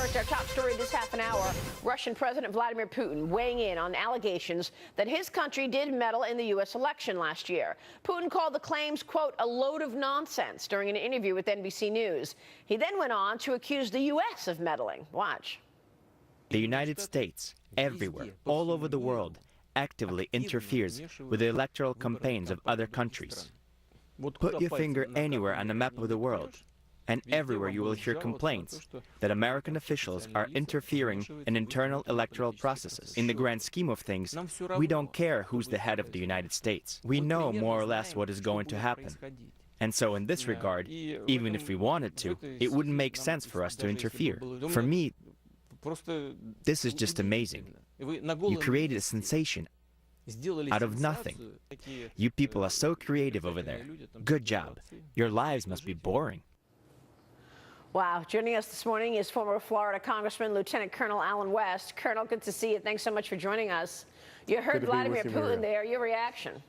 It's our top story this half an hour. Russian President Vladimir Putin weighing in on allegations that his country did meddle in the U.S. election last year. Putin called the claims, quote, a load of nonsense during an interview with NBC News. He then went on to accuse the U.S. of meddling. Watch. The United States, everywhere, all over the world, actively interferes with the electoral campaigns of other countries. Put your finger anywhere on the map of the world, and everywhere you will hear complaints that American officials are interfering in internal electoral processes. In the grand scheme of things, we don't care who's the head of the United States. We know more or less what is going to happen. And so in this regard, even if we wanted to, it wouldn't make sense for us to interfere. For me, this is just amazing. You created a sensation out of nothing. You people are so creative over there. Good job. Your lives must be boring. Wow. Joining us this morning is former Florida Congressman Lieutenant Colonel Allen West. Colonel, good to see you. Thanks so much for joining us. You heard Vladimir Putin there. Your reaction?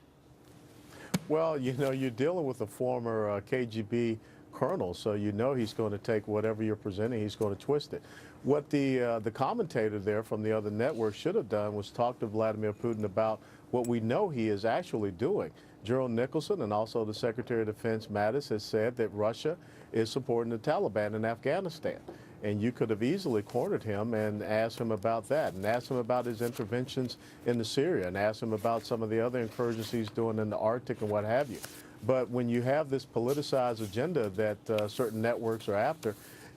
Well, you know, you're dealing with a former KGB colonel, so you know he's going to take whatever you're presenting, he's going to twist it. What the commentator there from the other network should have done was talk to Vladimir Putin about what we know he is actually doing. Gerald Nicholson and also the Secretary of Defense Mattis has said that Russia is supporting the Taliban in Afghanistan. And you could have easily cornered him and asked him about that, and asked him about his interventions in Syria, and asked him about some of the other incursions he's doing in the Arctic and what have you. But when you have this politicized agenda that certain networks are after,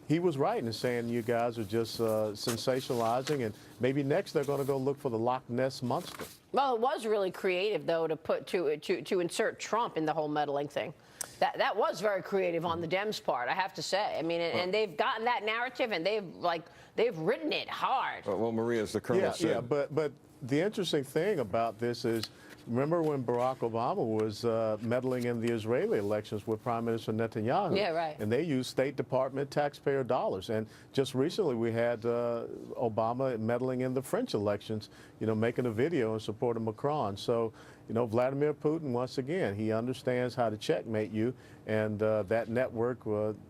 he was right in saying you guys are just sensationalizing, and maybe next they're going to go look for the Loch Ness Monster. Well, it was really creative, though, to insert Trump in the whole meddling thing. That was very creative on the Dems' part, I have to say. I mean, and they've gotten that narrative, and they've written it hard. Well, Maria, as the colonel said. Yeah, but the interesting thing about this is, remember when Barack Obama was meddling in the Israeli elections with Prime Minister Netanyahu? Yeah, right. And they used State Department taxpayer dollars. And just recently we had Obama meddling in the French elections, you know, making a video in support of Macron. So, you know, Vladimir Putin, once again, he understands how to checkmate you. And that network,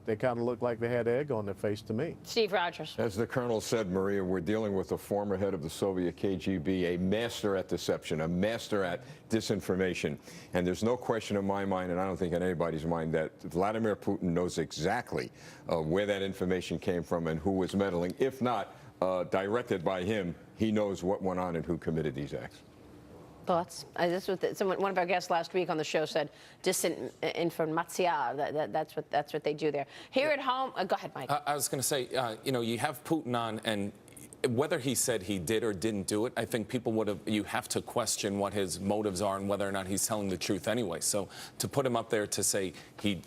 they kind of look like they had egg on their face to me. Steve Rogers. As the colonel said, Maria, we're dealing with a former head of the Soviet KGB, a master at deception, a master at disinformation. And there's no question in my mind, and I don't think in anybody's mind, that Vladimir Putin knows exactly where that information came from and who was meddling. If not directed by him, he knows what went on and who committed these acts. Thoughts? This was one of our guests last week on the show said disinformation. That's what they do there. Here at home, go ahead, Mike. I was going to say, you know, you have Putin on, and whether he said he did or didn't do it, I think people would have. You have to question what his motives are and whether or not he's telling the truth anyway. So to put him up there to say he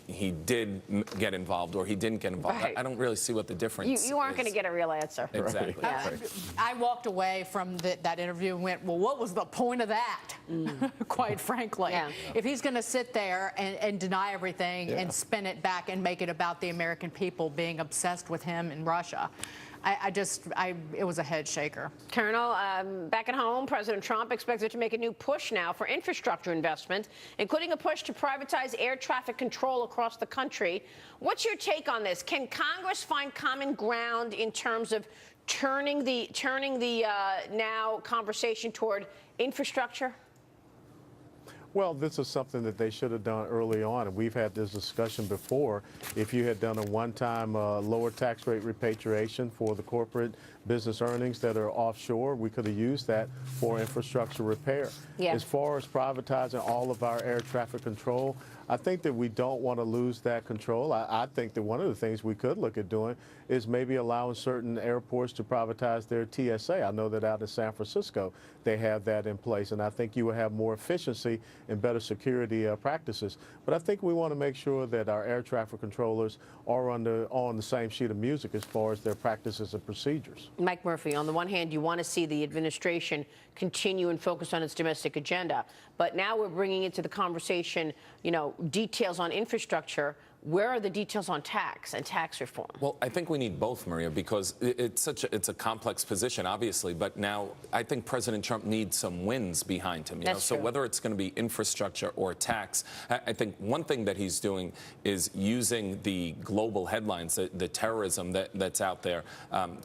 did get involved or he didn't get involved, right. I don't really see what the difference. You aren't going to get a real answer. Exactly. Right. Yeah. I walked away from that interview and went, well, what was the point of that? Quite frankly. Yeah. If he's going to sit there and deny everything and spin it back and make it about the American people being obsessed with him in Russia, it was a head shaker. Colonel, back at home, President Trump expected to make a new push now for infrastructure investment, including a push to privatize air traffic control across the country. What's your take on this? Can Congress find common ground in terms of turning the now conversation toward infrastructure? Well, this is something that they should have done early on, and we've had this discussion before. If you had done a one-time lower tax rate repatriation for the corporate business earnings that are offshore, we could have used that for infrastructure repair. Yeah. As far as privatizing all of our air traffic control, I think that we don't want to lose that control. I think that one of the things we could look at doing is maybe allowing certain airports to privatize their TSA. I know that out in San Francisco, they have that in place, and I think you will have more efficiency and better security practices. But I think we want to make sure that our air traffic controllers are on the same sheet of music as far as their practices and procedures. Mike Murphy, on the one hand, you want to see the administration continue and focus on its domestic agenda, but now we're bringing into the conversation, you know, details on infrastructure. Where are the details on tax and tax reform? Well, I think we need both, Maria, because it's a complex position, obviously. But now I think President Trump needs some wins behind him. So whether it's going to be infrastructure or tax, I think one thing that he's doing is using the global headlines, the terrorism that's out there,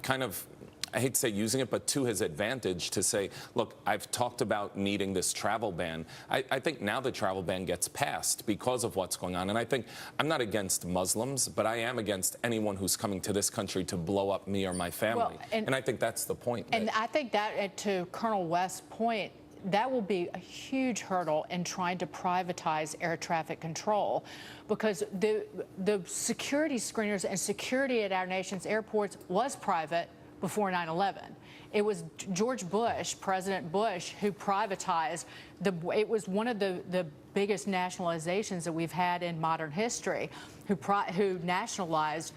kind of, I hate to say using it, but to his advantage to say, look, I've talked about needing this travel ban. I think now the travel ban gets passed because of what's going on. And I think I'm not against Muslims, but I am against anyone who's coming to this country to blow up me or my family. Well, and I think that's the point. And I think that, to Colonel West's point, that will be a huge hurdle in trying to privatize air traffic control, because the security screeners and security at our nation's airports was private before 9/11. It was George Bush, President Bush, who privatized it was one of the biggest nationalizations that we've had in modern history, who nationalized,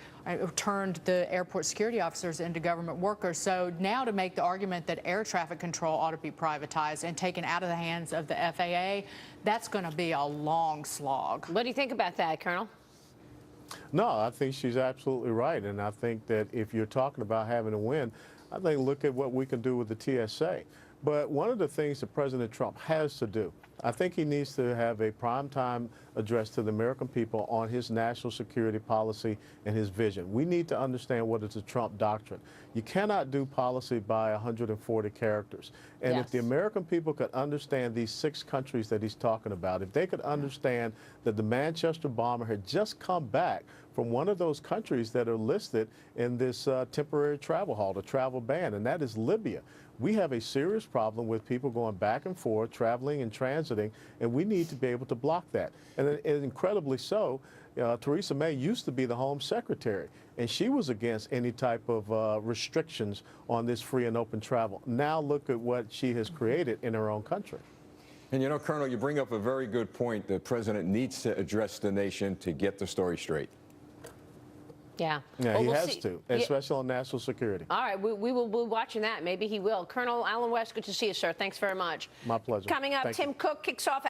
turned the airport security officers into government workers. So now to make the argument that air traffic control ought to be privatized and taken out of the hands of the FAA, that's going to be a long slog. What do you think about that, Colonel? No, I think she's absolutely right. And I think that if you're talking about having a win, I think look at what we can do with the TSA. But one of the things that President Trump has to do, I think he needs to have a primetime address to the American people on his national security policy and his vision. We need to understand what is the Trump doctrine. You cannot do policy by 140 characters. And if the American people could understand these 6 countries that he's talking about, if they could understand that the Manchester bomber had just come back from one of those countries that are listed in this temporary travel halt, a travel ban, and that is Libya. We have a serious problem with people going back and forth, traveling and transiting, and we need to be able to block that. And incredibly so, Theresa May used to be the Home Secretary, and she was against any type of restrictions on this free and open travel. Now look at what she has created in her own country. And you know, Colonel, you bring up a very good point. The president needs to address the nation to get the story straight. Yeah. Yeah, well, he we'll has see. to, especially on national security. All right, we will be watching that. Maybe he will. Colonel Alan West, good to see you, sir. Thanks very much. My pleasure. Coming up, Thank you. Tim Cook kicks off